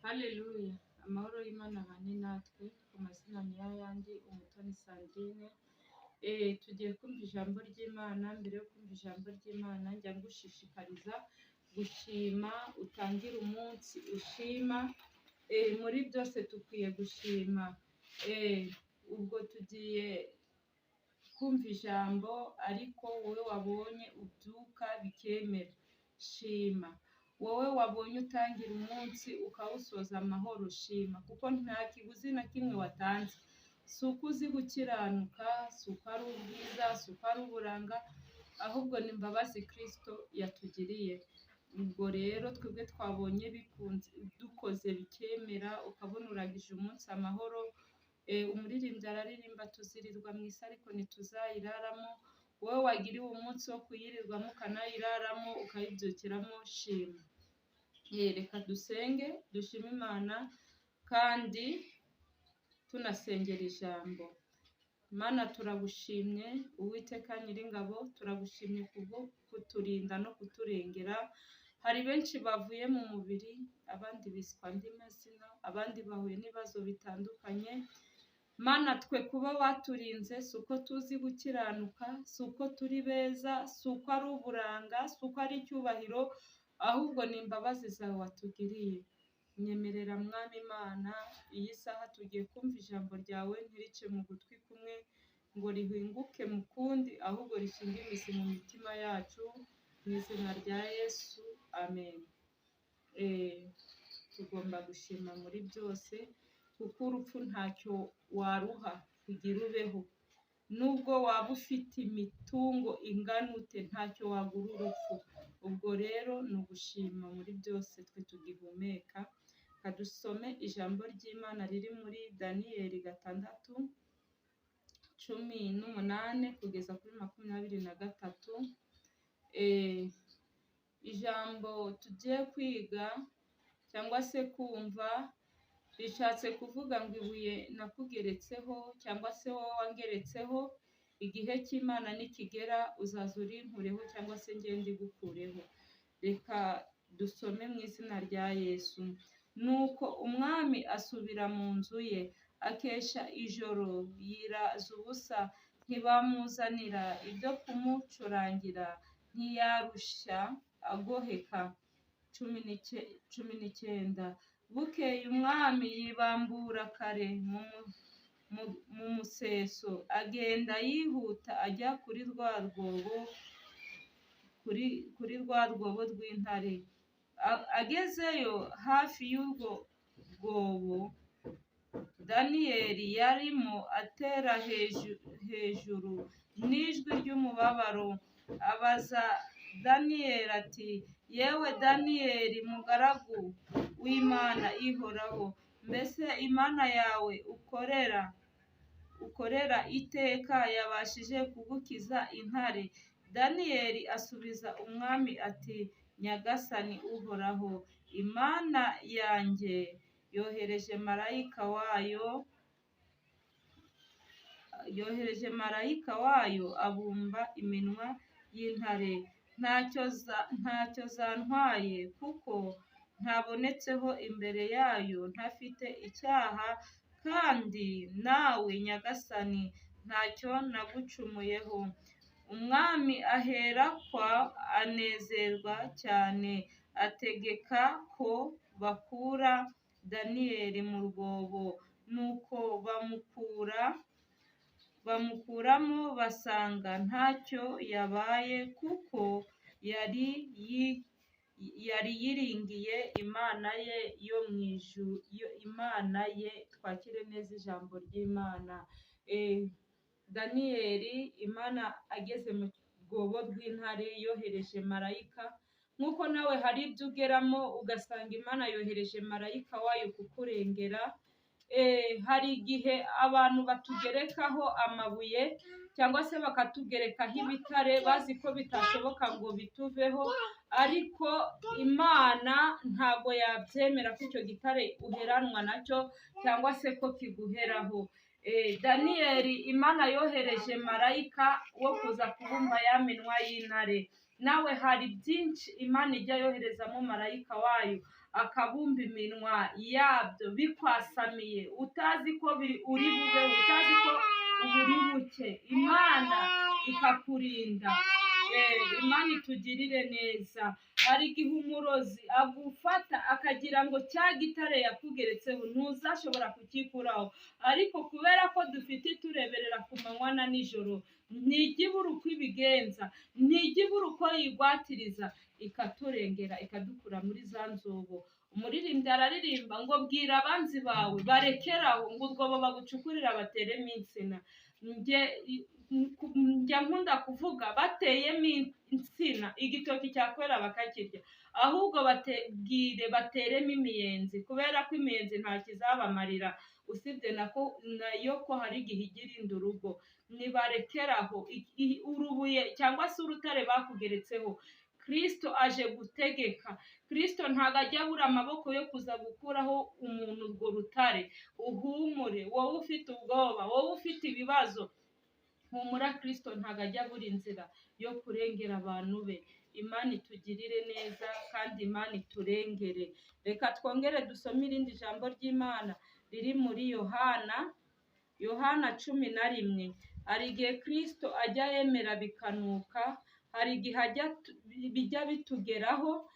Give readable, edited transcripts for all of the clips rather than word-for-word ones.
Haleluya, amahoro y'Imana abane natwe, ku mazina ni y'ayandi, Umutoni Sandrine. Tugiye kumva ijambo ry'Imana. Mbere yo kumva ijambo ry'Imana, njya ngushishikariza gushima, utangire umunsi ushima. Muri byose dukwiye gushima. Ubwo tugiye kumva ijambo, ariko wowe wabonye ubyuka bikemera, shima. Wowe wabonye utangira umunsi ukawusoza amahoro, shima, kuko nta kiguzi na kimwe watanze. Si uko uzi gukiranuka, si uko ari ubwiza, si uko ari uburanga, ahubwo ni imbabazi Kristo yatugiriye. Ubwo rero twebwe twabonye bikunze, dukoze bikemera, ukabona urangije umunsi amahoro. Umuririmbyi araririmba, tuzirirwa mu isi ariko ntituzayiraramo. Wowe wagiriwe umunsi wo kuyirirwamo ukanayiraramo, ukayibyukiramo, shima. Reka dusenge, dushime Imana kandi tunasengera ijambo. Mana, turagushimye Uwiteka Nyiringabo, turagushimye kubwo kuturinda no kuturengera. Hari benshi bavuye mu mubiri, abandi biswa andi mazina, abandi bahuye n'ibibazo bitandukanye. Mana, twe kuba waturinze si uko tuzi gukiranuka, si uko turi beza, si uko ari uburanga, si uko ari icyubahiro, ahubwo ni imbabazi zawe watugiriye. Nyemerera Mwami Imana, iyi saha tugiye kumva ijambo ryawe, ntirice mu gutwi kumwe ngo rihinguke mu kundi, ahubwo rishinge imizi mu mitima yacu, mu izina rya Yesu, amen. Tugomba gushima muri byose, kuko urupfu ntacyo waruha kugira ubeho. Nubwo waba ufite imitungo ingana ute, ntacyo wagura urupfu. Ubwo rero ni ugushima muri byose twe tugihumeka. Kadusome ijambo ry'Imana riri muri Daniyeli 6:18 kugeza kuri 23. Ijambo tugiye kwiga cyangwa se kumva rishatse kuvuga ngo ibuye nakugeretseho cyangwa se wowe wangeretseho, igihe cy'Imana nikigera uzaza urinkureho cyangwa se ngende igukureho. Reka dusome mu izina rya Yesu. Nuko umwami asubira mu nzu ye, akesha ijoro yiraza ubusa, ntibamuzanira ibyo kumucurangira, ntiyarushya agoheka. 19. Bukeye umwami yibambura kare mu museso, agenda yihuta ajya kuri rwa rwobo rw'intare. Agezeyo hafi y'urwo rwobo, Daniyeli yarimo atera hejuru n'ijwi ry'umubabaro. Abaza Daniyeli ati, yewe Daniyeli, mugaragu w'Imana ihoraho, mbese Imana yawe ukorera iteka yabashije kugukiza intare? Daniyeli asubiza umwami ati, Nyagasani uhoraho, Imana yanjye yohereje marayika wayo abumba iminwa y'intare. Ntacyo zantwaye, kuko ntabonetseho imbere yayo ntafite icyaha, kandi nawe Nyagasani ntacyo nagucumuyeho. Umwami aherakwa anezerwa cyane, ategeka ko bakura Daniyeli mu rwobo. Nuko bamukuramo basanga ntacyo yabaye, kuko yari yiringiye Imana ye yo mu ijuru, Imana ye. Twakire neza ijambo ry'Imana. Daniyeli, Imana ageze mu rwobo rw'intare yohereje marayika. Nk'uko nawe hari ibyo ugeramo ugasanga Imana yohereje marayika wayo kukurengera. Hari igihe abantu batugerekaho amabuye cyangwa se bakatugerekaho ibitare, bazi ko bitashoboka ngo bituveho, ariko Imana ntabwo yabyemera ko icyo gitare uheranwa nacyo cyangwa se ko kiguheraho. Daniyeli, Imana yohereje marayika wo kuza kubumba ya minwa y'intare. Nawe hari byinshi Imana ijya yoherezamo marayika wayo, akabumba iminwa yabyo bikwasamiye, utazi ko uri bube, utazi ko uri buke, Imana ikakurinda. Imana itugirire neza. Hari igihe umurozi agufata akagira ngo cya gitare yakugeretseho ntuzashobora kukikuraho, ariko kubera ko dufite itureberera ku manywa na nijoro, ntigibura uko ibigenza, ntigibura uko yigwatiriza, ikaturengera ikadukura muri za nzobo. Umuririmbyi araririmba ngo bwira abanzi bawe barekeraho, ngo urwobo bagucukurira bateremo insina. Njya nkunda kuvuga bateyemo insina igitoki cyakwera bakakirya, ahubwo bwire bateremo imiyenzi, kubera ko imiyenzi nta kizabamarira, usibye nayo ko hari igihe igirinda urugo. Nibarekeraho urubuye cyangwa se urutare bakugeretseho. Kristo aje gutegeka. Kristo ntago ajya abura amaboko yo kuza gukuraho umuntu urwo rutare. Uhumure wowe ufite ubwoba, wowe ufite ibibazo, humura, Kristo ntago ajya abura inzira yo kurengera abantu be. Imana itugirire neza kandi Imana iturengere. Reka twongere dusome irindi jambo ry'Imana riri muri Yohana 11. Hari igihe Kristo ajya yemera bikanuka, hari igihe bijya bitugeraho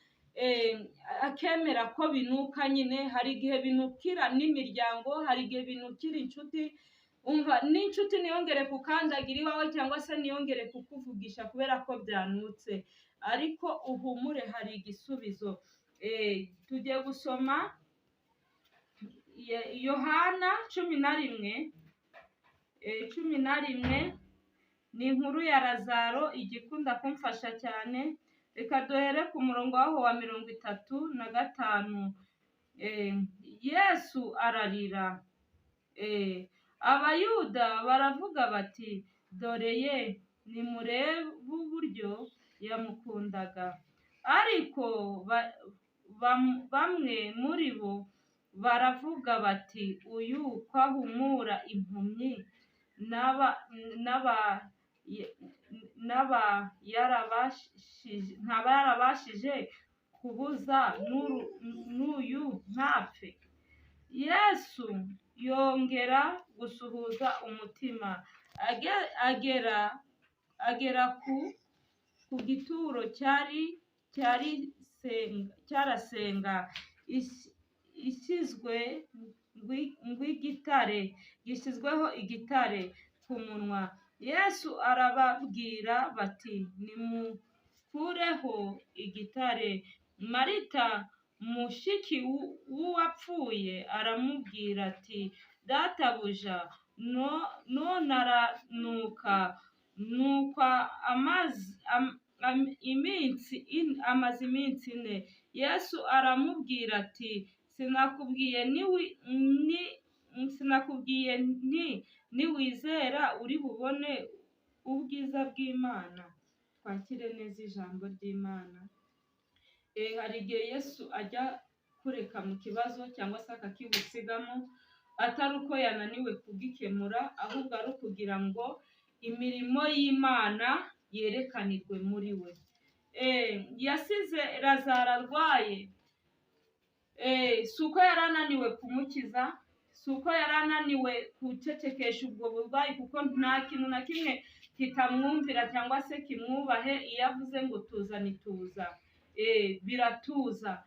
akemera ko binuka nyine. Hari igihe binukira n'imiryango, hari igihe binukira inshuti. Umva n'inshuti niyongere kukandagira iwawe cyangwa se niyongere kukuvugisha kubera ko byanutse, ariko uhumure, hari igisubizo. Tugiye gusoma Yohana 11. Ni inkuru ya Lazaro, igikunda kumfasha cyane. Reka duhere ku murongo waho wa 35. Yesu ararira. Abayuda baravuga bati, dore ye, nimurebe uburyo yamukundaga. Ariko bamwe muri bo baravuga bati, uyu kwahumura impumyi ntaba yarabashije kubuza n'uyu ntapfe. Yesu yongera gusuhuza umutima, agera ku gituro cyarasenga gishyizweho igitare ku munwa. Yesu arababwira bati, nimukureho igitare. Marita mushiki w'uwapfuye aramubwira ati, databuja, none aranuka, amaze iminsi 4. Yesu aramubwira ati, sinakubwiye nti niwizera uri bubone ubwiza bw'Imana. Twakire neza ijambo ry'Imana. Hari igihe Yesu ajya kureka mu kibazo cyangwa se akakigusigamo, atari uko yananiwe kugikemura, ahubwo ari ukugira ngo imirimo y'Imana yerekanirwe muri we. Yasize Lazaro arwaye, si uko yari ananiwe kumukiza, si uko yari ananiwe gucecekesha ubwo burwayi, kuko nta kintu na kimwe kitamwumvira cyangwa se kimwubahe. Iyo avuze ngo tuza nituza, biratuza.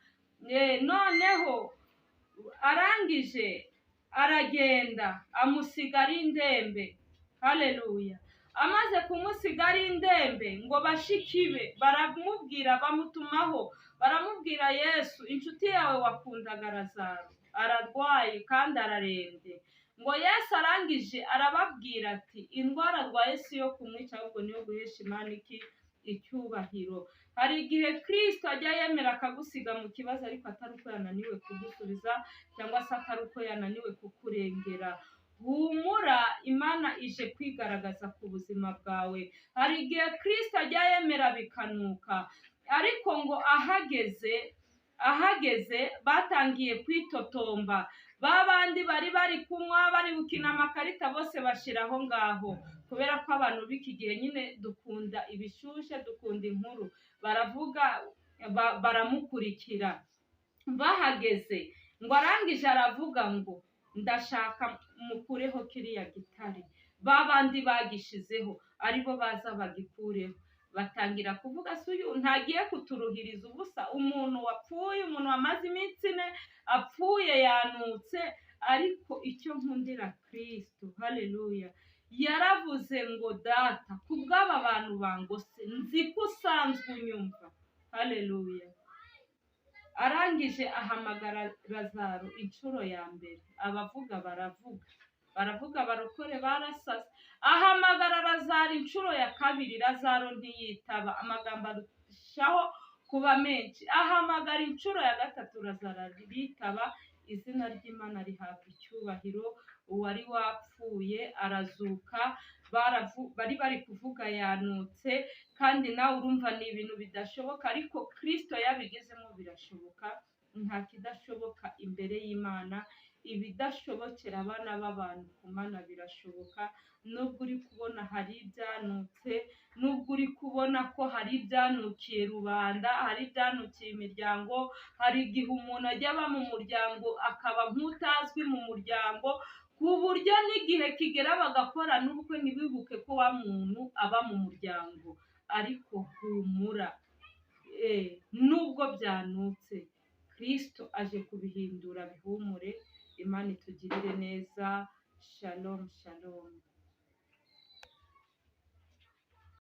Noneho arangije aragenda amusiga ari indembe. Haleluya. Amaze kumusiga ari indembe, ngo bashiki be baramubwira, bamutumaho, baramubwira, Yesu inshuti yawe wakundaga Lazaro ararwaye kandi ararembye. Ngo Yesu arangije arababwira ati, indwara arwaye si yo kumwica, ahubwo niyo guhesha Imana icyubahiro. Hari igihe Kristo ajya yemera akagusiga mu kibazo, ariko atari uko yananiwe kugusubiza cyangwa se atari uko yananiwe kukurengera. Humura, Imana ije kwigaragaza ku buzima bwawe. Hari igihe Kristo ajya yemera bikanuka, ariko ngo ahageze batangiye kwitotomba. Babandi bari kunywa, bari gukina amakarita, bose bashira aho ngaho, kubera ko abantu b'iki gihe nyine dukunda ibishushe, dukunda inkuru. Baravuga, baramukurikira. bahageze ngo arangije aravuga ngo ndashaka mukureho kiriya gitare, babandi bagishizeho aribo baza bagikureho. Batangira kuvuga se uyu ntagiye kuturuhiriza ubusa, umuntu wapfuye, umuntu wamaze iminsi ine apfuye yanutse. Ariko icyo nkundira Kristo, haleluya, yaravuze ngo data kubw'aba bantu bangose nzi ko usanzwe unyumva, haleluya. Arangije ahamagara Lazaro inshuro ya mbere, abavuga baravuga barokore barasaze. Ahamagara Lazaro inshuro ya kabiri, Lazaro ntiyitaba, amagambo arushaho kuba menshi. Ahamagara inshuro ya gatatu, Lazaro aritaba, izina ry'Imana rihabwa icyubahiro. Uwari wapfuye arazuka, bari kuvuga yanutse, kandi nawe urumva ni ibintu bidashoboka, ariko Kristo yabigezemo birashoboka. Nta kidashoboka imbere y'Imana, ibidashobokera abana b'abantu ku Mana birashoboka. Nubwo uri kubona hari ibyanutse, nubwo uri kubona ko hari ibyanukiye rubanda, hari ibyanukiye imiryango, hari igihe umuntu ajya aba mu muryango akaba nk'utazwi mu muryango, ku buryo n'igihe kigera bagakora n'ubukwe ntibibuke ko wa muntu aba mu muryango. Ariko humura, nubwo byanutse Kristo aje kubihindura bihumure. Imana itugirire neza. Shalom shalom.